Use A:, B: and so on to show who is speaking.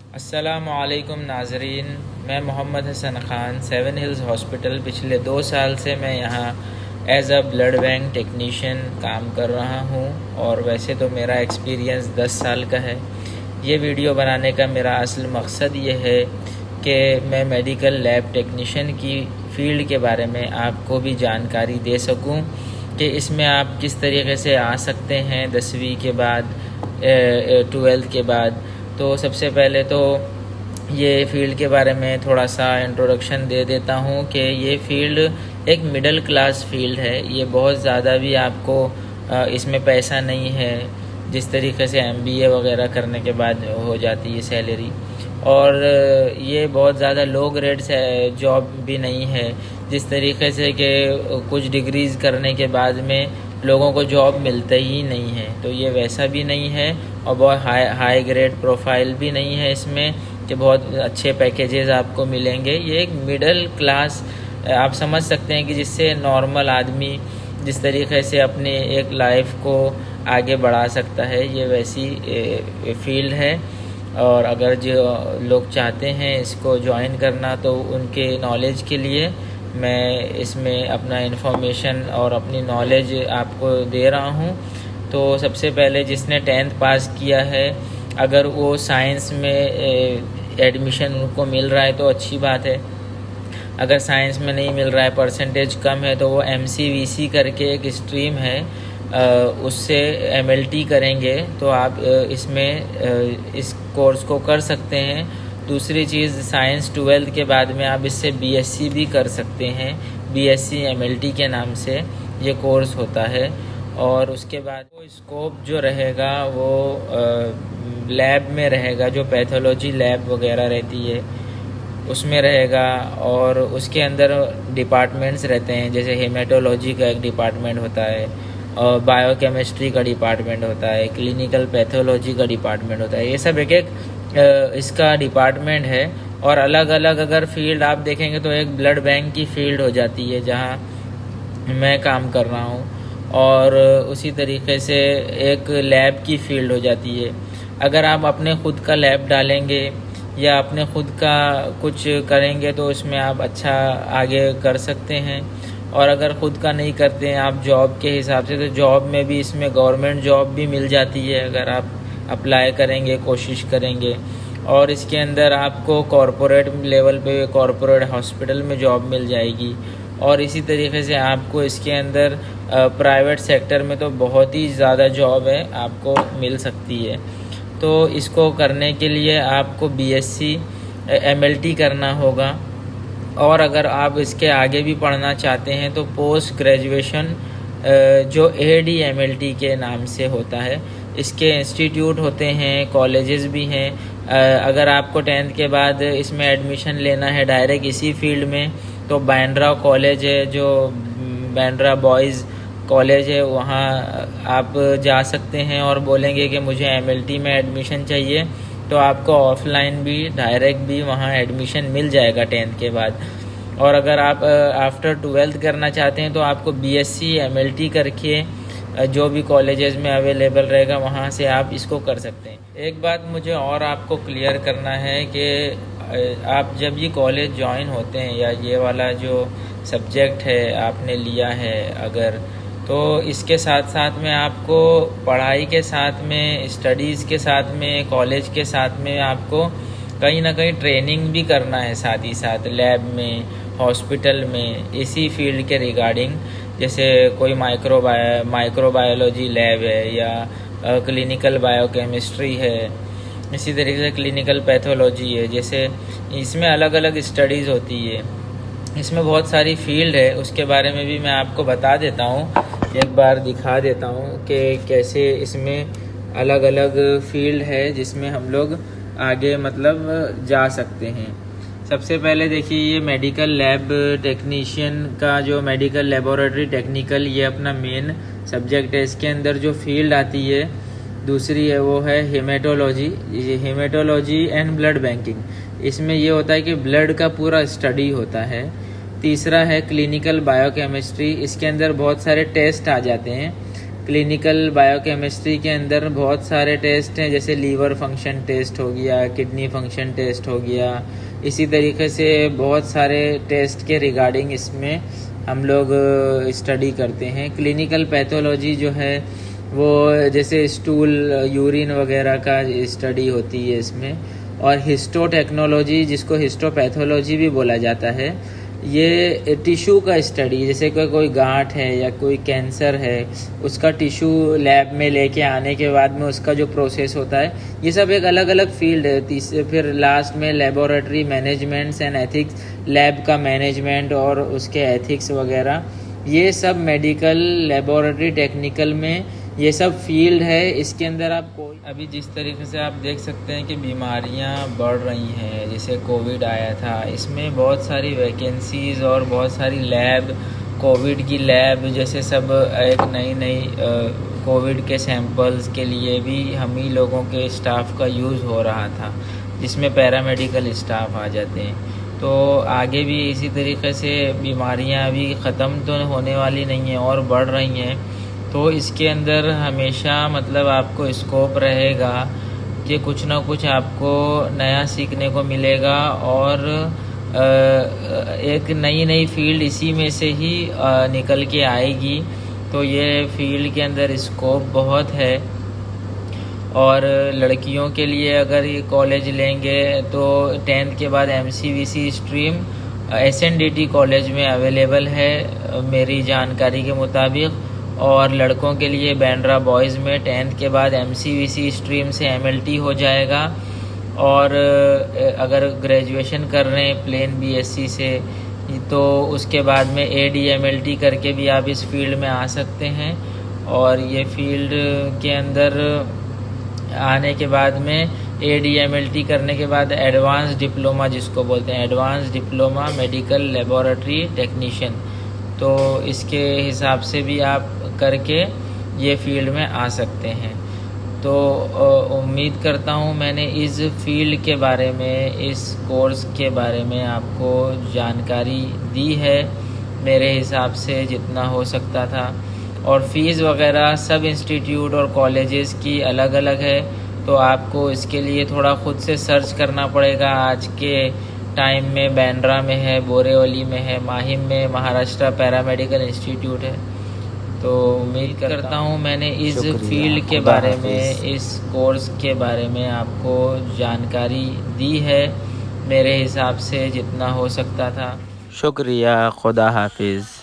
A: अस्सलामुअलैकुम नाज़रीन, मैं Mohammad Hasan Khan Seven Hills hospital पिछले 2 साल से मैं यहाँ as a blood bank technician काम कर रहा हूँ। और वैसे तो मेरा एक्सपीरियंस 10 साल का है। ये वीडियो बनाने का मेरा असल मकसद ये है कि मैं मेडिकल लैब टेक्नीशियन की फ़ील्ड के बारे में आपको भी जानकारी दे सकूँ कि इसमें आप किस तरीके से आ सकते हैं 10वीं के बाद, 12th के बाद। तो सबसे पहले तो ये फ़ील्ड के बारे में थोड़ा सा इंट्रोडक्शन दे देता हूँ कि ये फ़ील्ड एक मिडिल क्लास फ़ील्ड है। ये बहुत ज़्यादा भी आपको इसमें पैसा नहीं है जिस तरीके से MBA वगैरह करने के बाद हो जाती है सैलरी। और ये बहुत ज़्यादा लो ग्रेड से जॉब भी नहीं है जिस तरीके से कि कुछ डिग्रीज़ करने के बाद में लोगों को जॉब मिलते ही नहीं है। तो ये वैसा भी नहीं है और बहुत हाई ग्रेड प्रोफाइल भी नहीं है इसमें कि बहुत अच्छे पैकेजेस आपको मिलेंगे। ये एक मिडिल क्लास आप समझ सकते हैं कि जिससे नॉर्मल आदमी जिस तरीके से अपने एक लाइफ को आगे बढ़ा सकता है, ये वैसी फील्ड है। और अगर जो लोग चाहते हैं इसको ज्वाइन करना तो उनके नॉलेज के लिए मैं इसमें अपना इन्फॉर्मेशन और अपनी नॉलेज आपको दे रहा हूँ। तो सबसे पहले जिसने 10th पास किया है, अगर वो साइंस में एडमिशन उनको मिल रहा है तो अच्छी बात है। अगर साइंस में नहीं मिल रहा है, परसेंटेज कम है, तो वो MCVC करके एक स्ट्रीम है, उससे MLT करेंगे तो आप इसमें इस कोर्स को कर सकते हैं। दूसरी चीज़, साइंस 12th के बाद में आप इससे BSc भी कर सकते हैं। BSc MLT के नाम से ये कोर्स होता है। और उसके बाद वो स्कोप जो रहेगा वो लैब में रहेगा, जो पैथोलॉजी लैब वगैरह रहती है उसमें रहेगा। और उसके अंदर डिपार्टमेंट्स रहते हैं, जैसे हेमेटोलॉजी का एक डिपार्टमेंट होता है, और बायोकेमिस्ट्री का डिपार्टमेंट होता है, क्लिनिकल पैथोलॉजी का डिपार्टमेंट होता है। ये सब एक इसका डिपार्टमेंट है। और अलग अलग अगर फील्ड आप देखेंगे तो एक ब्लड बैंक की फील्ड हो जाती है जहाँ मैं काम कर रहा हूँ, और उसी तरीके से एक लैब की फील्ड हो जाती है। अगर आप अपने खुद का लैब डालेंगे या अपने खुद का कुछ करेंगे तो उसमें आप अच्छा आगे कर सकते हैं। और अगर खुद का नहीं करते हैं आप जॉब के हिसाब से, तो जॉब में भी इसमें गवर्नमेंट जॉब भी मिल जाती है अगर आप अप्लाई करेंगे, कोशिश करेंगे। और इसके अंदर आपको कॉरपोरेट लेवल पे कॉरपोरेट हॉस्पिटल में जॉब मिल जाएगी। और इसी तरीके से आपको इसके अंदर प्राइवेट सेक्टर में तो बहुत ही ज़्यादा जॉब है, आपको मिल सकती है। तो इसको करने के लिए आपको BSc MLT करना होगा। और अगर आप इसके आगे भी पढ़ना चाहते हैं तो पोस्ट ग्रेजुएशन जो AD-MLT के नाम से होता है, इसके इंस्टीट्यूट होते हैं, कॉलेजेस भी हैं। अगर आपको 10th के बाद इसमें एडमिशन लेना है डायरेक्ट इसी फील्ड में, तो बांद्रा कॉलेज है, जो बांद्रा बॉयज़ कॉलेज है, वहाँ आप जा सकते हैं और बोलेंगे कि मुझे MLT में एडमिशन चाहिए, तो आपको ऑफलाइन भी डायरेक्ट भी वहाँ एडमिशन मिल जाएगा 10th के बाद। और अगर आप आफ्टर 12th करना चाहते हैं तो आपको BSc MLT करके जो भी कॉलेजेस में अवेलेबल रहेगा वहाँ से आप इसको कर सकते हैं। एक बात मुझे और आपको क्लियर करना है कि आप जब ये कॉलेज ज्वाइन होते हैं या ये वाला जो सब्जेक्ट है आपने लिया है अगर, तो इसके साथ साथ में आपको पढ़ाई के साथ में, स्टडीज़ के साथ में, कॉलेज के साथ में आपको कहीं ना कहीं ट्रेनिंग भी करना है साथ ही साथ, लैब में, हॉस्पिटल में, इसी फील्ड के रिगार्डिंग। जैसे कोई माइक्रोबायोलॉजी लैब है या क्लिनिकल बायोकेमिस्ट्री है, इसी तरीके से क्लिनिकल पैथोलॉजी है। जैसे इसमें अलग अलग स्टडीज़ होती है, इसमें बहुत सारी फील्ड है, उसके बारे में भी मैं आपको बता देता हूँ। एक बार दिखा देता हूँ कि कैसे इसमें अलग अलग फील्ड है जिसमें हम लोग आगे मतलब जा सकते हैं। सबसे पहले देखिए, ये मेडिकल लैब टेक्नीशियन का जो मेडिकल लेबोरेटरी टेक्निकल, ये अपना मेन सब्जेक्ट है। इसके अंदर जो फील्ड आती है दूसरी है वो है haematology, haematology and blood banking. इसमें ये होता है कि ब्लड का पूरा स्टडी होता है। तीसरा है क्लिनिकल बायोकेमिस्ट्री, इसके अंदर बहुत सारे टेस्ट आ जाते हैं। क्लिनिकल बायोकेमिस्ट्री के अंदर बहुत सारे टेस्ट हैं, जैसे लीवर फंक्शन टेस्ट हो गया, किडनी फंक्शन टेस्ट हो गया। इसी तरीके से बहुत सारे टेस्ट के रिगार्डिंग इसमें हम लोग स्टडी करते हैं। क्लिनिकल पैथोलॉजी जो है वो जैसे स्टूल, यूरिन वगैरह का स्टडी होती है इसमें। और हिस्टोटेक्नोलॉजी, जिसको हिस्टोपैथोलॉजी भी बोला जाता है, ये टिश्यू का स्टडी, जैसे कोई गांठ है या कोई कैंसर है, उसका टिश्यू लैब में लेके आने के बाद में उसका जो प्रोसेस होता है, ये सब एक अलग अलग फील्ड है। फिर लास्ट में laboratory managements and ethics, lab का मैनेजमेंट और उसके एथिक्स वगैरह, ये सब मेडिकल लेबोरेटरी टेक्निकल में ये सब फील्ड है। इसके अंदर आप अभी जिस तरीके से आप देख सकते हैं कि बीमारियां बढ़ रही हैं, जैसे कोविड आया था, इसमें बहुत सारी वैकेंसीज़ और बहुत सारी लैब, कोविड की लैब जैसे सब एक नई कोविड के सैंपल्स के लिए भी हम ही लोगों के स्टाफ का यूज़ हो रहा था, जिसमें पैरामेडिकल स्टाफ आ जाते हैं। तो आगे भी इसी तरीके से बीमारियां अभी ख़त्म तो होने वाली नहीं हैं और बढ़ रही हैं। तो इसके अंदर हमेशा मतलब आपको स्कोप रहेगा कि कुछ ना कुछ आपको नया सीखने को मिलेगा और एक नई फील्ड इसी में से ही निकल के आएगी। तो ये फील्ड के अंदर स्कोप बहुत है। और लड़कियों के लिए अगर ये कॉलेज लेंगे तो 10th के बाद MCVC स्ट्रीम SNDT कॉलेज में अवेलेबल है मेरी जानकारी के मुताबिक। और लड़कों के लिए बैंड्रा बॉयज़ में 10th के बाद MCVC स्ट्रीम से MLT हो जाएगा। और अगर ग्रेजुएशन कर रहे हैं प्लेन BSc से, तो उसके बाद में AD/MLT करके भी आप इस फील्ड में आ सकते हैं। और ये फील्ड के अंदर आने के बाद में AD/MLT करने के बाद एडवांस डिप्लोमा, जिसको बोलते हैं advance diploma medical laboratory technician, तो इसके हिसाब से भी आप करके ये फील्ड में आ सकते हैं। तो उम्मीद करता हूँ मैंने इस फील्ड के बारे में, इस कोर्स के बारे में आपको जानकारी दी है मेरे हिसाब से जितना हो सकता था। और फ़ीस वगैरह सब इंस्टीट्यूट और कॉलेजेस की अलग अलग है, तो आपको इसके लिए थोड़ा ख़ुद से सर्च करना पड़ेगा। आज के टाइम में बैंड्रा में है, बोरीवली में है, माहिम में महाराष्ट्र पैरामेडिकल इंस्टीट्यूट है। तो उम्मीद करता हूँ मैंने इस फील्ड के बारे में, इस कोर्स के बारे में आपको जानकारी दी है मेरे हिसाब से जितना हो सकता था। शुक्रिया, खुदा हाफिज़।